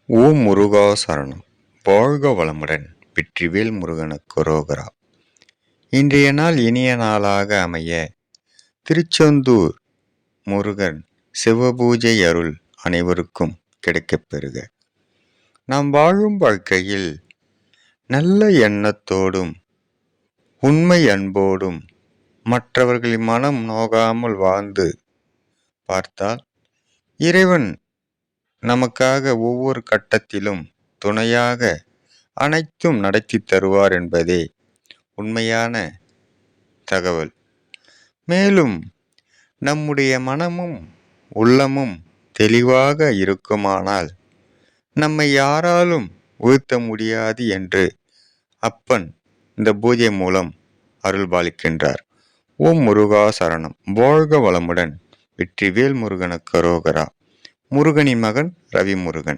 ஓம் முருகா சரணம். வாழ்க வளமுடன். வெற்றிவேல் முருகனுக்கு ரோகரா. இன்றைய நாள் இனிய நாளாக அமைய திருச்செந்தூர் முருகன் சிவபூஜை அருள் அனைவருக்கும் கிடைக்கப் பெறுக. நாம் வாழும் வாழ்க்கையில் நல்ல எண்ணத்தோடும் உண்மை அன்போடும் மற்றவர்களின் மனம் நோகாமல் வாழ்ந்து பார்த்தால் இறைவன் நமக்காக ஒவ்வொரு கட்டத்திலும் துணையாக அனைத்தும் நடத்தி தருவார் என்பதே உண்மையான தகவல். மேலும் நம்முடைய மனமும் உள்ளமும் தெளிவாக இருக்குமானால் நம்மை யாராலும் வீழ்த்த முடியாது என்று அப்பன் இந்த பூஜை மூலம் அருள்பாலிக்கின்றார். ஓம் முருகா சரணம். வாழ்க வளமுடன். வெற்றிவேல் முருகனுக்கு ரோகரா. முருகனின் மகன் ரவி முருகன்.